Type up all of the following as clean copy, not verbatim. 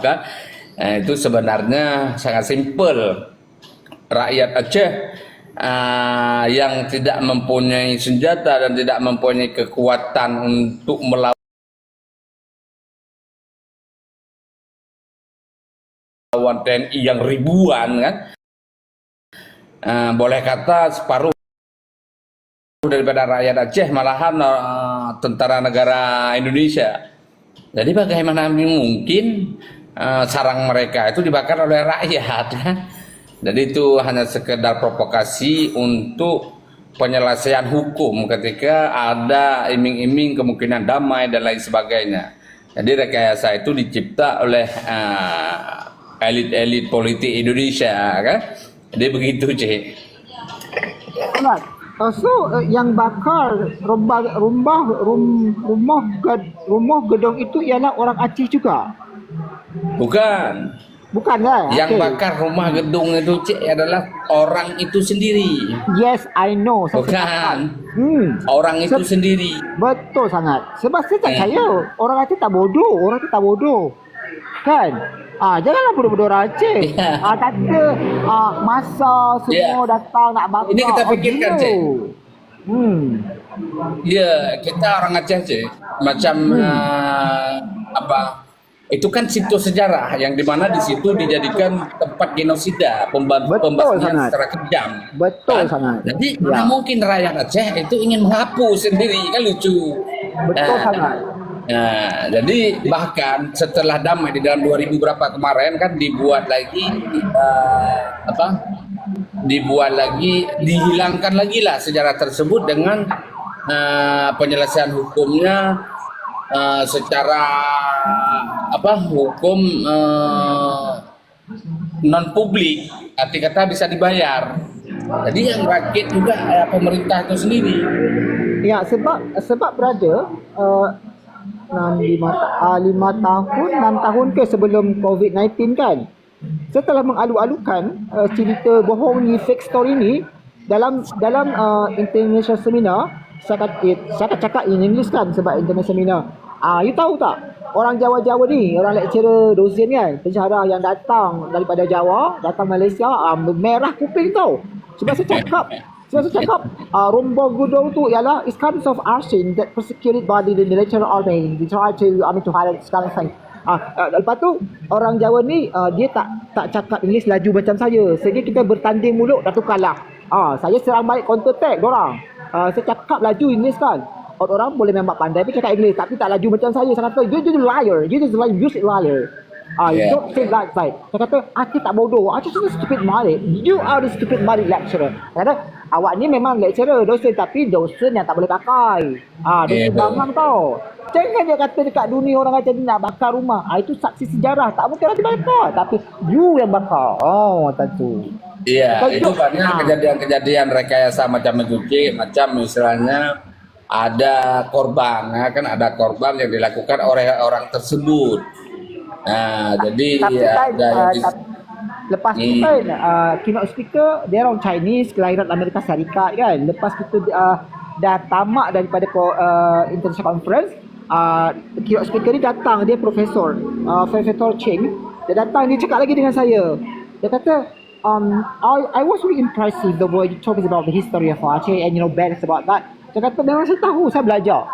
kan. Itu sebenarnya sangat simpel. Rakyat Aceh yang tidak mempunyai senjata dan tidak mempunyai kekuatan untuk melawan TNI yang ribuan kan, boleh kata separuh daripada rakyat Aceh malahan tentara negara Indonesia. Jadi bagaimana mungkin sarang mereka itu dibakar oleh rakyat kan? Jadi itu hanya sekedar provokasi untuk penyelesaian hukum ketika ada iming-iming kemungkinan damai dan lain sebagainya. Jadi rekayasa itu dicipta oleh elit-elit politik Indonesia kan. Jadi begitu, Cik. Alright. Yang bakar rumah gedung itu ialah orang Aceh juga. Bukan. Bukan kan? Yang bakar rumah gedung itu, Cik, adalah orang itu sendiri. Yes, I know. Bukan. Orang itu sendiri. Betul sangat. Sebab saya tak percaya. Orang Aceh tak bodoh. Orang Aceh tak bodoh. Kan? Janganlah bodoh-bodoh orang Aceh. Kata masa semua datang nak bakar. Ini kita fikirkan, Cik. Ya, kita orang Aceh, Cik. Macam apa? Itu kan situs sejarah yang dimana di situ dijadikan tempat genosida, pembasmian secara kejam. Betul kan? sangat. Jadi mana mungkin rakyat Aceh itu ingin menghapus sendiri, kan lucu. Betul sangat. Nah, jadi bahkan setelah damai di dalam 2000 berapa kemarin kan dibuat lagi dihilangkan lagi lah sejarah tersebut dengan penyelesaian hukumnya secara hukum non publik, arti kata bisa dibayar. Jadi yang rakit juga pemerintah itu sendiri. Ya, sebab berada 6 tahun ke sebelum COVID-19 kan, setelah mengalu-alukan cerita bohong ni, fake story ni dalam international seminar. Saya cakap in English kan sebab international seminar. You tahu tak, orang Jawa-Jawa ni, orang lecturer dosen kan, pensyarah yang datang daripada Jawa, datang Malaysia, merah kuping tau. Sebab saya cakap rumah gedung tu ialah is kinds of arson that persecuted by the military army. They try to highlight sekarang thing. Lepas tu orang Jawa ni dia tak cakap English laju macam saya, sehingga kita bertanding mulut dah tu kalah. Saya serang balik counter attack dorang. Saya cakap laju English kan, orang boleh memang pandai tapi cakap English tapi tak laju macam saya. Saya kata you just liar, you just like use it liar. You don't say that right. Saya kata Aceh tak bodoh, Aceh tu stupid minded. You are the stupid minded lecturer. Saya kata awak ni memang lecturer dosen tapi dosen yang tak boleh pakai. Dosen bangang tau. Jangan dia kata dekat dunia orang Aceh ni nak bakar rumah. Itu saksi sejarah, tak mungkin orang dibakar, tapi you yang bakar. Tentu. Iya, itu banyak kejadian-kejadian rekayasa macam itu, Cik. Macam misalnya ada korban, kan ada korban yang dilakukan oleh orang tersebut. Nah, jadi lepas itu kan keynote speaker dia orang Chinese, kelahiran Amerika Syarikat kan. Lepas itu dah tamat daripada international conference, keynote speaker ni datang, dia Profesor Cheng. Dia datang, dia cakap lagi dengan saya. Dia kata I was really impressive the way you talk about the history of Aceh and balance about that. Saya kata memang saya tahu, saya belajar.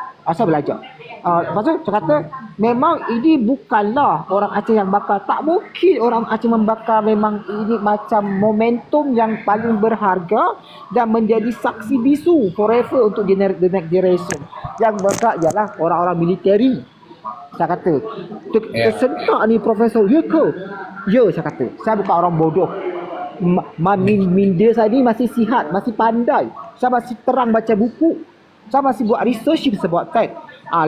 Lepas tu saya kata memang ini bukanlah orang Aceh yang bakar. Tak mungkin orang Aceh membakar. Memang ini macam momentum yang paling berharga dan menjadi saksi bisu forever untuk the next generation. Yang bakar ialah orang-orang militeri. Saya kata tersentak ni Profesor. Ya ke? Ya, saya kata. Saya bukan orang bodoh. Minda saya ni masih sihat, masih pandai. Saya masih terang baca buku. Saya masih buat research sebab fact.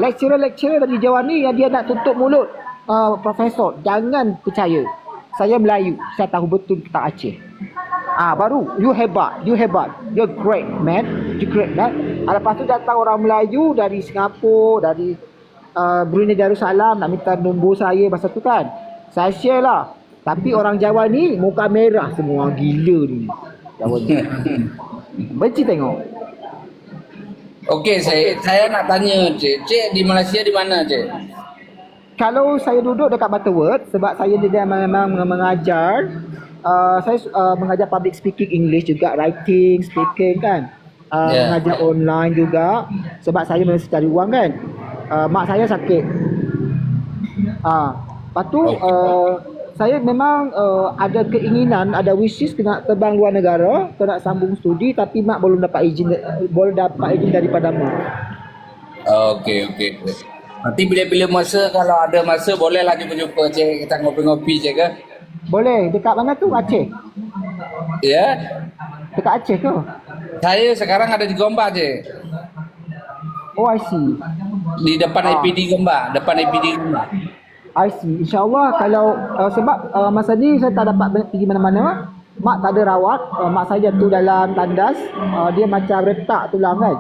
Lecturer dari Jawa ni yang dia nak tutup mulut Profesor, jangan percaya. Saya Melayu, saya tahu betul tentang Aceh. Baru you hebat, you're great man, you great man. Lepas tu datang orang Melayu dari Singapura, dari Brunei Darussalam nak minta nombor saya masa tu kan. Saya share lah. Tapi orang Jawa ni muka merah semua, gila ni Jawa ni. Benci tengok. Okey, saya nak tanya, Cik di Malaysia di mana, Cik? Kalau saya duduk dekat Butterworth sebab saya dia memang mengajar, saya mengajar public speaking English juga, writing, speaking kan. Ya. Mengajar online juga sebab saya mesti cari wang kan. Mak saya sakit. Lepas tu saya memang ada keinginan, ada wishes kena terbang luar negara, kena sambung studi tapi mak belum dapat izin daripada mak. Okey. Nanti bila-bila masa, kalau ada masa bolehlah jumpa-jumpa cik, kita ngopi-ngopi cik ke? Boleh, dekat mana tu? Aceh. Ya. Dekat Aceh ke? Saya sekarang ada di Gombak cik. Oh, I see. Di depan APD Gombak, I see. InsyaAllah kalau sebab masa ni saya tak dapat pergi mana-mana. Mak tak ada rawat. Mak saya jatuh dalam tandas. Dia macam retak tulang kan.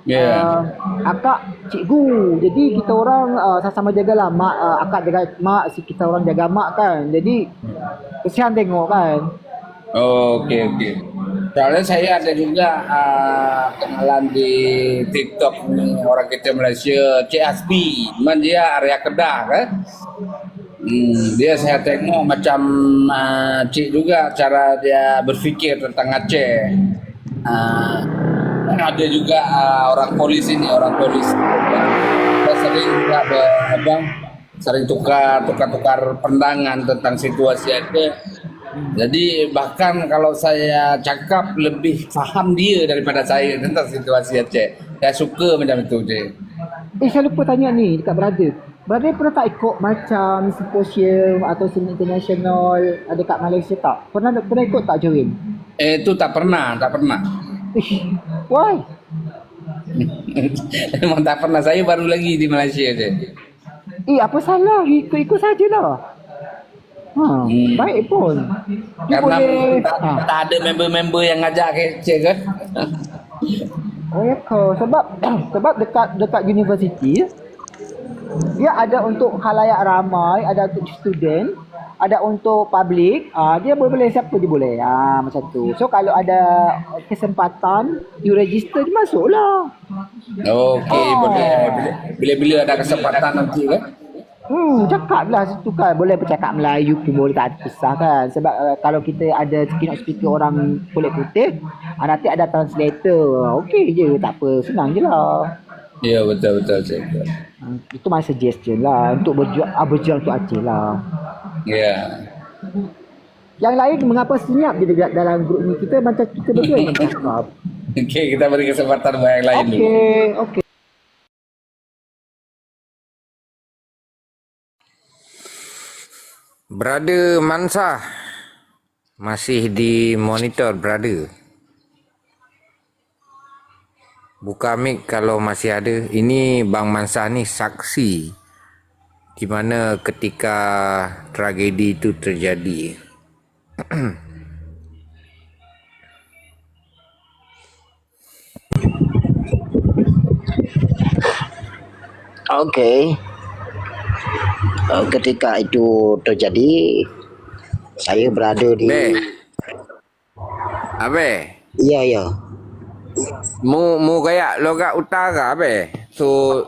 Ya. Akak cikgu. Jadi kita orang sama-sama jagalah mak. Akak jaga mak, kita orang jaga mak kan. Jadi kesian tengok kan. Okey. Soalnya saya ada juga kenalan di TikTok ni, orang kita Malaysia, Cik Hasbi, cuman dia area Kedah kan. Dia saya tengok macam Cik juga cara dia berfikir tentang Aceh. Ada juga orang polis. Kita sering juga sering tukar pandangan tentang situasi Aceh. Jadi bahkan kalau saya cakap lebih faham dia daripada saya tentang situasi Aceh. Saya suka macam itu je. Saya lupa tanya ni dekat brother. Brother pernah tak ikut macam simposium atau seminar international dekat Malaysia tak? Pernah ikut tak join? Itu tak pernah. Ish, why? Memang tak pernah. Saya baru lagi di Malaysia je. Apa salah? Ikut sajalah. Baik pun. Dia Karena boleh tak ada member-member yang ngajak kecil kan. Oh ya ke? Sebab dekat universiti dia ada untuk khalayak ramai, ada untuk student, ada untuk public. Dia boleh siapa dia boleh. Macam tu. So kalau ada kesempatan, you register, dia masuklah. Okey, boleh. Bila-bila ada kesempatan nanti kan. Cakaplah situ kan. Boleh bercakap Melayu pun boleh, tak ada kisah kan. Sebab kalau kita ada keynote speaker orang kulit putih, nanti ada translator. Okey je, tak apa. Senang je lah. Ya, betul cik. Itu my suggestion lah. Untuk berjuang untuk Aceh lah. Ya. Yang lain mengapa senyap je dalam grup ni? Kita macam kita berdua yang bercakap. Okey, kita beri kesempatan buat yang lain dulu. Okey. Brother Mansah masih di monitor, brother. Buka mic kalau masih ada. Ini Bang Mansah ni saksi di mana ketika tragedi itu terjadi. Okey. Ketika itu terjadi, saya berada di... Abe, Ya. mu kayak logat utara, abe. So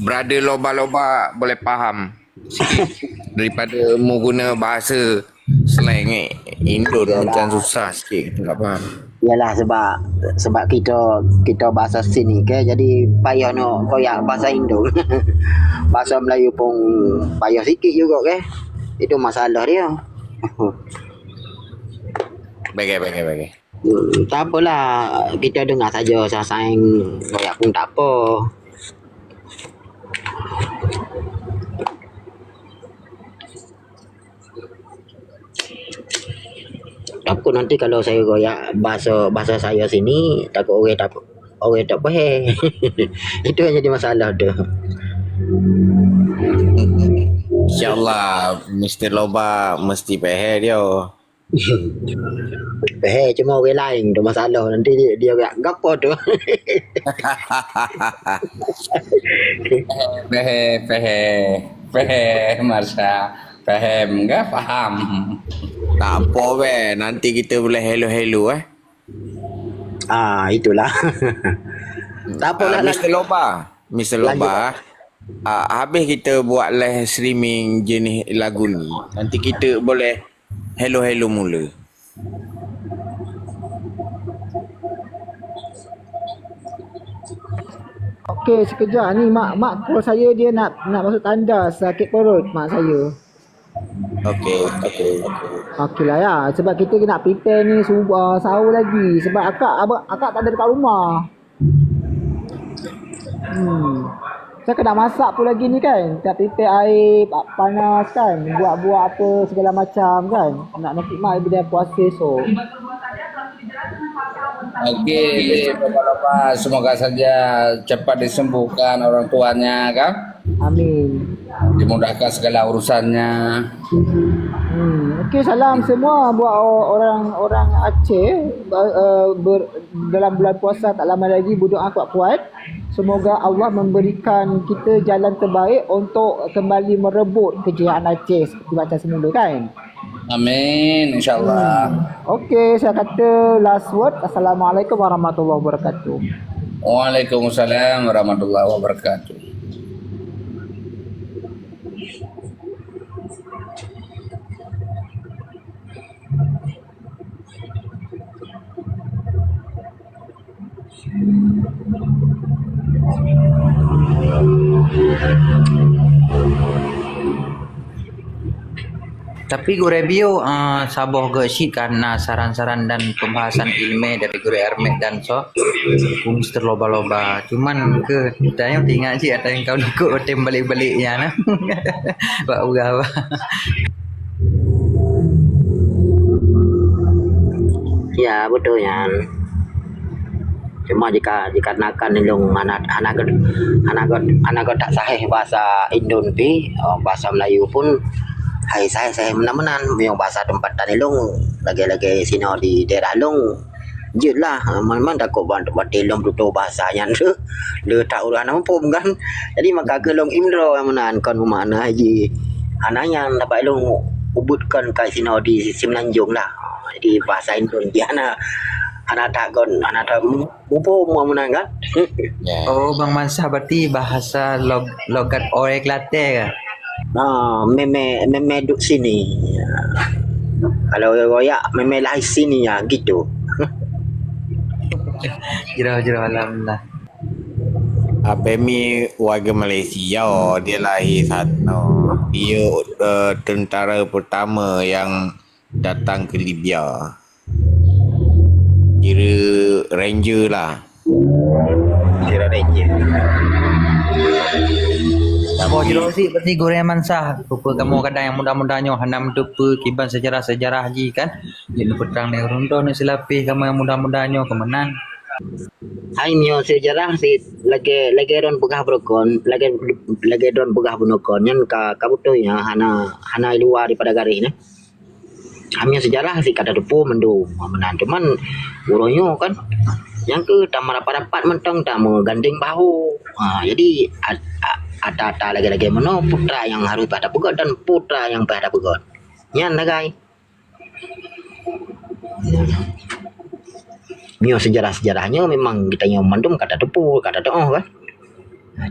brother loba-loba boleh faham sikit daripada mu guna bahasa slang Indo macam susah sikit, tak faham. Yalah sebab kita bahasa sini ke, jadi payah nak koyak bahasa Indo. Bahasa Melayu pun payah sikit juga ke. Itu masalah dia. Bagai. Tak apalah, kita dengar saja sasaing koyak pun tak apa. Takut nanti kalau saya goyak bahasa saya sini, takut orang tak faham. Itu yang jadi masalah tu. InsyaAllah Mr. Loba mesti faham dia. Faham cuma orang lain tu masalah. Nanti dia goyak gapo tu. Faham, Marsha. Faham, enggak faham. Tak apa weh, nanti kita boleh hello Itulah. Tak apalah. Mr. Loba, Lanjut. habis kita buat live streaming jenis lagu ni, nanti kita boleh hello mula. Okey, sekejap ni mak call saya, dia nak masuk tandas, sakit perut mak saya. Okey. Okey lah ya, sebab kita nak prepare ni sahur lagi, sebab akak tak ada dekat rumah. Saya kena masak pun lagi ni kan, nak prepare air panas kan, buat apa segala macam kan, nak khidmat bila puasa esok. Okey, Bapak-bapak, semoga saja cepat disembuhkan orang tuanya kan. Amin. Dimudahkan segala urusannya. Okey, salam semua buat orang Aceh dalam bulan puasa tak lama lagi, berdoa kuat-kuat. Semoga Allah memberikan kita jalan terbaik untuk kembali merebut kejuaraan Aceh seperti macam semula kan. Amin, insyaAllah. Okey, saya kata last word. Assalamualaikum warahmatullahi wabarakatuh. Waalaikumsalam warahmatullahi wabarakatuh. Tapi Guru Bio saboh ke sih karena saran-saran dan pembahasan ilmu dari Guru Hermet dan Mr. Loba-Loba. Cuman ke kita yang tinggal sih ada yang kau ikut tem balik-baliknya nah. Pak Uga. Ya betul ya. Cuma dikarenakan ilung anak tak sahih bahasa Indon pi, bahasa Melayu pun hai saya menan yang bahasa tempat tadi long lagi sino di daerah long je lah memang takut buat long tutur bahasanya le tak urang apa kan, jadi maka ke long imro yang menan kon mana haji anak yang dapat long ubutkan kai sino di Semenanjung lah, jadi bahasa Indonesia anak tak mupo mau menan kan. Oh Bang Mansah berarti bahasa logat orang Kelantan ke? Meme duduk sini. Kalau royak meme lahir sini ya gitu. Jero alhamdulillah. Abemi warga Malaysia, dia lahir sana. Dia tentara pertama yang datang ke Libya. Kira ranger lah. Kira ranger. Saboh jero sih berarti Guru Mansah. Rupa kamu kadang yang mudah-mudahnya hanam depa kiban sejarah-sejarah ji kan. Jadi perang ni rondo ni selapih kamu yang mudah-mudahnya kemenan. Hai mio sejarah si lagi ron pegah berkon, lagi ron pegah bunokon yang kabutunya hana luar daripada garis ni. Hamnya sejarah si kada depo mendung menan cuman uronyo kan yang ke tamar rapat-rapat mentong tamu gandeng bahu. Jadi ada lagi mana putra yang harus pada pegot dan putra yang pada pegot. Yan lah guys. Mio sejarah-sejarahnya memang kita yang mandum kata tepu, kata doa kan.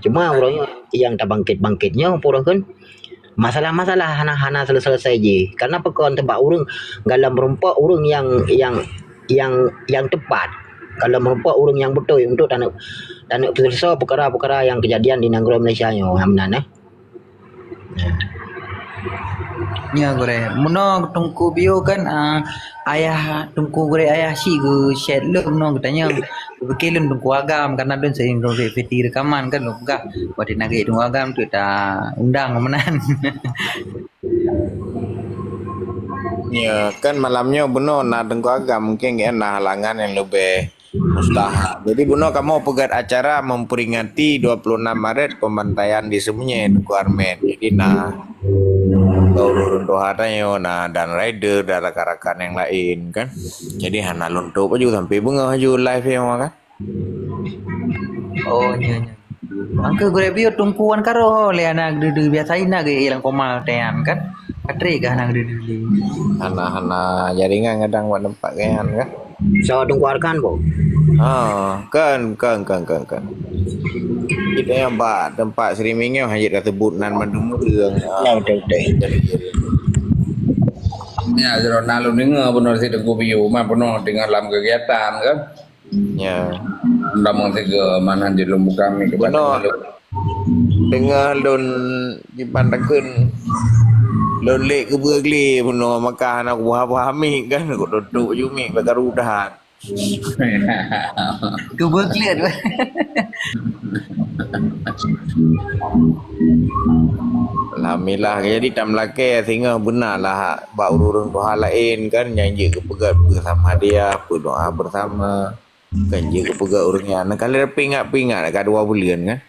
Cuma orangnya yang tak bangkit-bangkitnya pura kan. Masalah-masalah hana selesai je. Karena pekon tebak urang dalam merompak urang yang tepat. Kalau merupakan orang yang betul untuk tanah selesai perkara-perkara yang kejadian di negara Malaysia nya hamnan Ya Guru. Muno tungku bio kan ayah tungku Guru ayah si gu shed lu no katanya bekilun tungku agam karena don sering fiti rekaman kan lu enggak buat nagi tungku agam tu ta undang menan. Ya kan malamnya benar nak tengku agam mungkin nak halangan yang lebih mustahak. Jadi benar kamu pegat acara memperingati 26 Maret pembantaian di Semenye Tengku Hermet. Jadi runtuhannya dan rider dan rakan-rakan yang lain kan. Jadi hana luntuk juga sampai bunga haju live yang kan. Oh nya. Angka Guru bio tungkuan karo le anak dedu biasa ina ge ilang komal tean kan. Katre ke anak dedu. Hana jaringan kadang buat tempat kan. So tunggu arkan po. Kan. Kita yang tempat streamingnya hanya dah sebut nan mandungរឿង Ya betul. Ya, jadi nalu dengar benar sih Tengku Biu mah penuh dengan dalam kegiatan kan. Ya. Anda mengisi ke mana di lumbu kami ke Benar. Dengar lon di pantakeun lon lek ke Berkeley penuh makan aku pahami kan aku duduk jumi bagarudah. Cuba clear tu. Alhamdulillah jadi tam laki sehingga benar lah bak urun Tuhan lain kan nyanyi ke pegat bersama dia berdoa bersama kan je ke pegat urungnya nak kali pingat-pingat dekat 2 bulan kan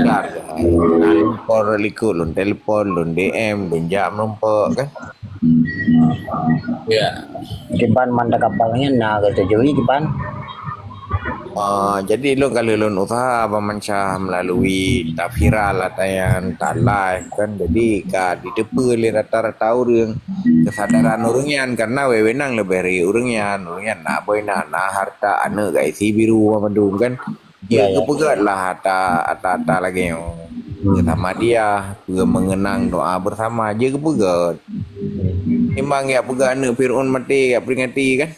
ada lumpur likut lun telefon lun DM lun jam nampak kan Ya. Kipan manda kapalnya na ketujui kipan. Jadi lo kalau lo usaha pemancah melalui tak viral atau yang tak live kan jadi di depan le rata-rata orang kesadaran orangnya karena wewenang lebih dari orangnya nak boy nak harta anak guys si biru mandung kan Ya, dia kepegat lah ada lagi yang sama dia mengenang doa bersama je kepegat memang ya pegat anak Fir'aun mati ya peringati kan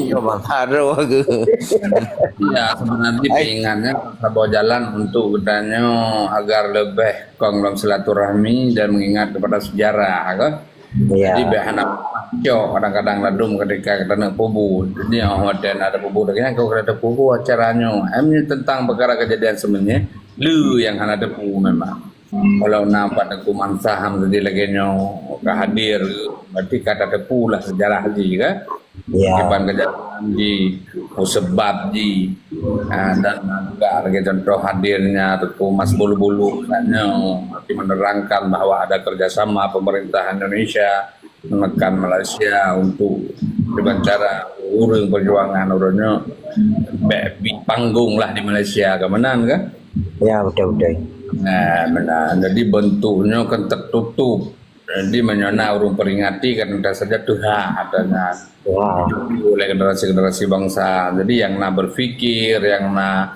ya bang ada ke Ya, sebenarnya pengingatnya bawa jalan untuk katanya agar lebih dalam silaturahmi dan mengingat kepada sejarah kan. Ya. Jadi bahan kadang-kadang ladum ketika kita nak pubu. Jadi dan ada pubu lagi kau ada pubu acaranya. Ini tentang perkara kejadian sebenarnya. Lu yang ada pubu memang. Kalau nampak dokumen saham jadi lagi hadir berarti kata tepu lah sejarah haji kan. Ya. Kiban kejadian di sebab di dan juga lagi contoh hadirnya Teku Mas Bulu-Bulu katanya menerangkan bahwa ada kerjasama pemerintah Indonesia menekan Malaysia untuk dengan cara urung perjuangan urungnya panggung lah di Malaysia kemenan kan. Ya betul. Nah, benar. Jadi bentuknya kan tertutup. Jadi menyona urung peringati karena saja Tuhan adanya Wah. oleh generasi-generasi bangsa. Jadi yang nak berfikir, yang nak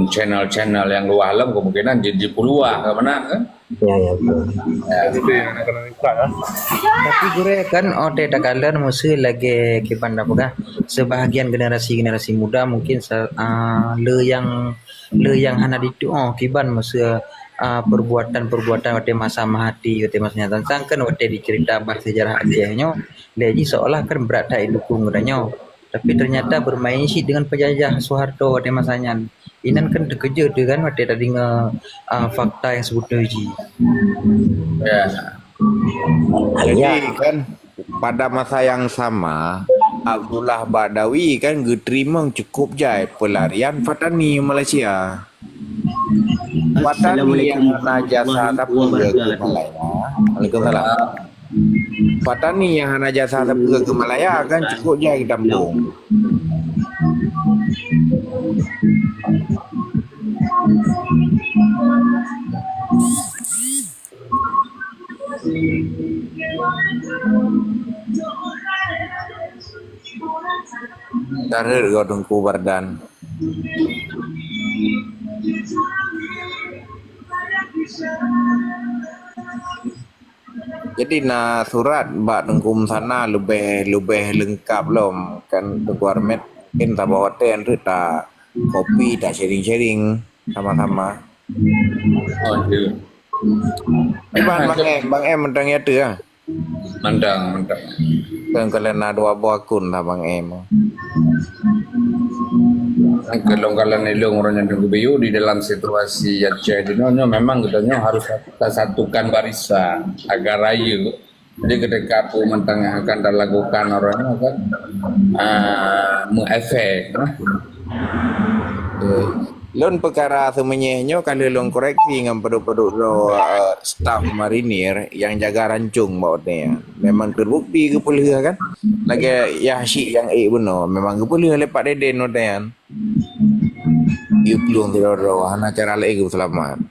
channel-channel yang luar alam kemungkinan jadi peluang ke mana kan? Ya betul. Tapi gue kan ode dakalan musuh lagi kipan apa sebahagian generasi muda mungkin le yang hana itu kiban musuh perbuatan wate masa mahati wate masanya tentang kan wate dicerita bah sejarah Acehnya leji seolah kan berat tak dukung katanya tapi ternyata bermain sih dengan penjajah Soeharto wate masanya inan kan terkejut dia kan wate tadi fakta yang sebut uji Ya. jadi kan pada masa yang sama Abdullah Badawi kan geterima cukup jai pelarian Fatani Malaysia. Fatani yang hana jasa terpuga ke Malaya. Waalaikumsalam. Fatani yang hana jasa terpuga ke Malaya kan cukup jai tampung. Tarir kau Tengku Bardan. Jadi surat Mbak Tengkum sana lebih lengkap lom kan Tengku Armet kan tak bawa ten tu tak kopi tak sharing sama-sama. Oh, iya. Bang M mentangnya tu ah. Mandang. Kan kalian ada dua akun lah Bang M. Kelonggaran ilung orang yang Biu di dalam situasi Aceh di nyonya memang katanya harus kita satukan barisan agar rayu. Jadi ketika aku mentang yang akan dilakukan orangnya kan mengefek. Lon perkara semuanya kalau lon koreksi dengan produk-produk staff marinir yang jaga rancung bautnya memang terbukti kepulih kan lagi ya syik yang benar memang kepulih lepak deden notean you belum tidak hana cara lagi selamat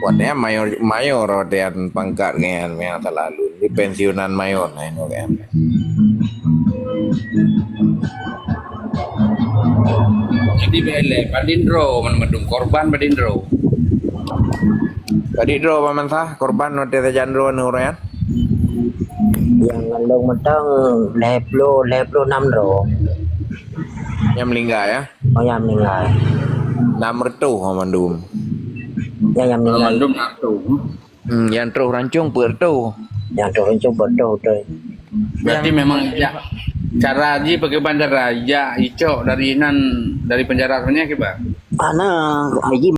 buatnya mayor rotean pangkat kan yang terlalu di pensiunan mayor nah ini kan Jadi bele padindro menmedung korban padindro. Tadi dro paman sah korban nanti terjandro nuran. Yang ngalung mentang leplo 6 ro. Yang meninggal ya. Oh yang meninggal. Namretu Mandum. Yang meninggal. Mandum satu. Yang terus rancung bertu. Yang tu rencung betul tu. Berarti memang ya cara Haji bagaimana cara ya Ico dari penjara sebenarnya kita. Ana Haji